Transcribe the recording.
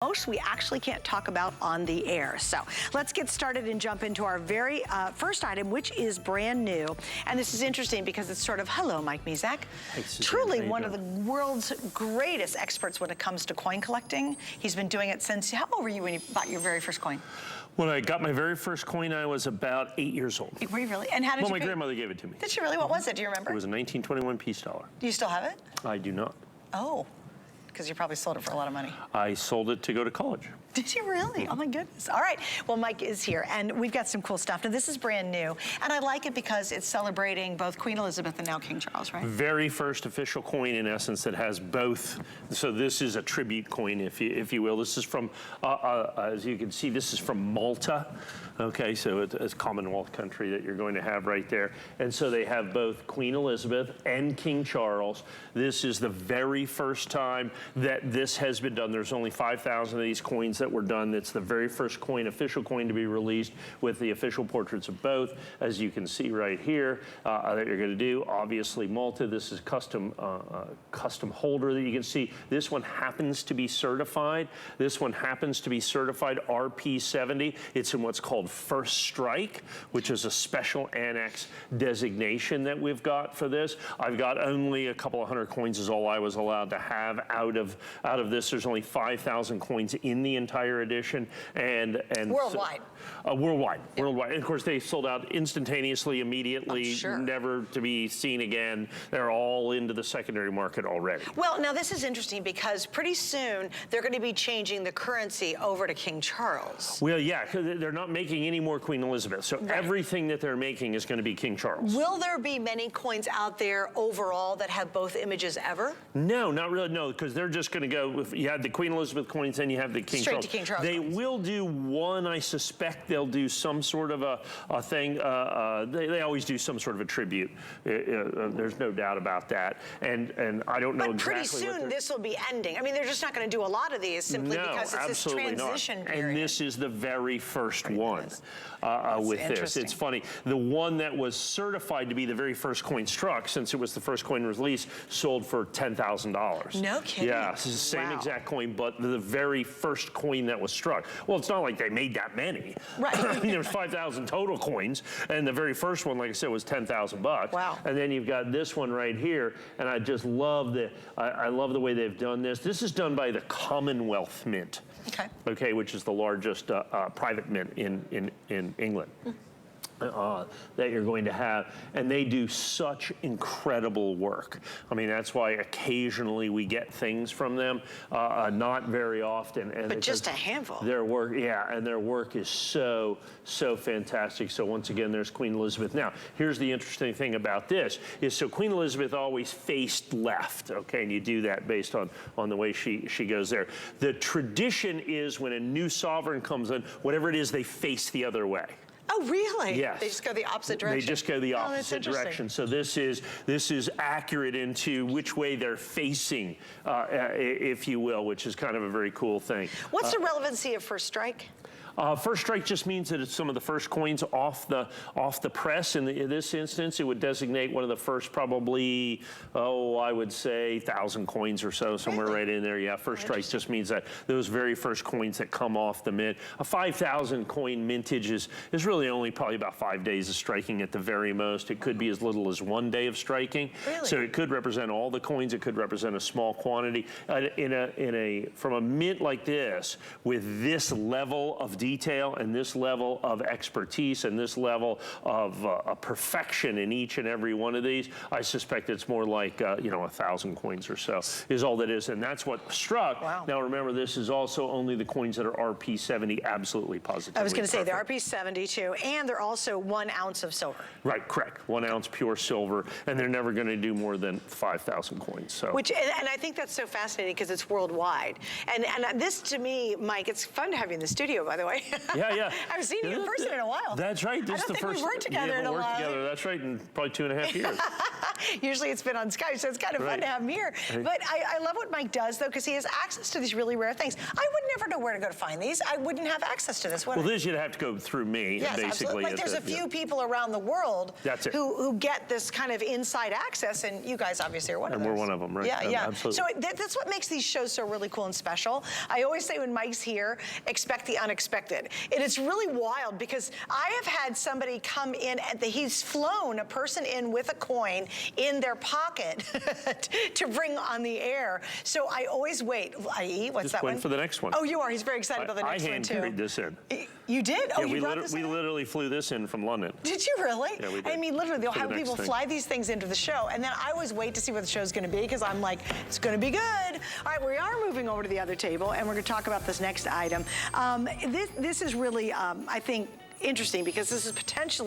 Most we actually can't talk about on the air. So let's get started and jump into our very first item, which is brand new. And this is interesting because it's sort of, hello, Mike Mezak. Truly one of the world's greatest experts when it comes to coin collecting. He's been doing it since, how old were you when you bought your very first coin? When I got my very first coin, I was about 8 years old. Were you really? And how did you my grandmother gave it to me. Did she really? What was it? Do you remember? It was a 1921 peace dollar. Do you still have it? I do not. Oh. Because you probably sold it for a lot of money. I sold it to go to college. Did you really? Oh my goodness. All right. Well, Mike is here and we've got some cool stuff. Now this is brand new and I like it because it's celebrating both Queen Elizabeth and now King Charles, right? Very first official coin in essence that has both. So this is a tribute coin, if you will. This is from, as you can see, this is from Malta. Okay, so it's a Commonwealth country that you're going to have right there. And so they have both Queen Elizabeth and King Charles. This is the very first time that this has been done. There's only 5,000 of these coins that were done. It's the very first coin, official coin to be released with the official portraits of both, as you can see right here, that you're gonna do. Obviously Malta, this is custom holder that you can see. This one happens to be certified. This one happens to be certified RP70. It's in what's called First Strike, which is a special annex designation that we've got for this. I've got only a couple of hundred coins is all I was allowed to have out of this. There's only 5,000 coins in the entire edition, and worldwide. Worldwide. And of course they sold out instantaneously, immediately, sure. Never to be seen again. They're all into the secondary market already. Well, now this is interesting because pretty soon they're going to be changing the currency over to King Charles. Well, yeah, because they're not making any more Queen Elizabeth, so everything that they're making is going to be King Charles. Will there be many coins out there overall that have both images ever? No, not really, no, because they're just going to go, if you have the Queen Elizabeth coins, then you have the King Charles. Straight to King Charles. They will do one, I suspect they'll do some sort of a thing. They always do some sort of a tribute. There's no doubt about that. And I don't know exactly. But pretty soon this will be ending. I mean, they're just not going to do a lot of these simply because it's this transition period. And this is the very first one with this. It's funny. The one that was certified to be the very first coin struck, since it was the first coin released, sold for $10,000. No kidding. Yeah, it's the same exact coin, but the very first coin that was struck. Well, it's not like they made that many. Right. I mean, there's 5,000 total coins, and the very first one, like I said, was 10,000 bucks. Wow. And then you've got this one right here, and I just love I love the way they've done this. This is done by the Commonwealth Mint. Okay. Okay, which is the largest private mint in England. That you're going to have, and they do such incredible work. I mean, that's why occasionally we get things from them, not very often. But just a handful. Their work, yeah, and their work is so fantastic. So once again, there's Queen Elizabeth. Now, here's the interesting thing about this, is so Queen Elizabeth always faced left, okay, and you do that based on the way she goes there. The tradition is when a new sovereign comes in, whatever it is, they face the other way. Oh, really? Yes. They just go the opposite direction? They just go the opposite direction. So this is accurate into which way they're facing, if you will, which is kind of a very cool thing. What's the relevancy of First Strike? First strike just means that it's some of the first coins off the press. In this instance, it would designate one of the first, probably, I would say 1,000 coins or so, somewhere right in there. Yeah, first strike just means that those very first coins that come off the mint. A 5,000 coin mintage is really only probably about 5 days of striking at the very most. It could be as little as 1 day of striking. Really? So it could represent all the coins. It could represent a small quantity. From a mint like this, with this level of detail and this level of expertise and this level of perfection in each and every one of these, I suspect it's more like 1,000 coins or so is all that is, and that's what struck. Wow. Now remember, this is also only the coins that are RP70, absolutely positively. I was going to say they're RP70 too, and they're also 1 ounce of silver. Right, correct. 1 ounce pure silver, and they're never going to do more than 5,000 coins. So, and I think that's so fascinating because it's worldwide. And this to me, Mike, it's fun to have you in the studio, by the way. Yeah. I haven't seen you in person in a while. That's right. This I don't is the think first we've worked together in a while. That's right, in probably 2.5 years. Usually it's been on Skype, so it's kind of fun to have him here. But I love what Mike does, though, because he has access to these really rare things. I would never know where to go to find these. I wouldn't have access to this, would I? Well, this you'd have to go through me, yes, basically. Absolutely. Like there's a few people around the world who get this kind of inside access, and you guys obviously are one of them. And we're one of them, right? Yeah, yeah. Absolutely. So that's what makes these shows so really cool and special. I always say when Mike's here, expect the unexpected. And it's really wild because I have had somebody come in, he's flown a person in with a coin in their pocket to bring on the air. So I always wait. I.e., what's that one? Just wait for the next one. Oh, you are. He's very excited about the next one, too. I hand-carried this in. You did? Oh, yeah, you brought this in? We literally flew this in from London. Did you really? Yeah, we did. I mean, literally, they'll have people fly these things into the show, and then I always wait to see what the show's going to be, because I'm like, it's going to be good. All right, we are moving over to the other table, and we're going to talk about this next item. This is really, I think, interesting, because this is potentially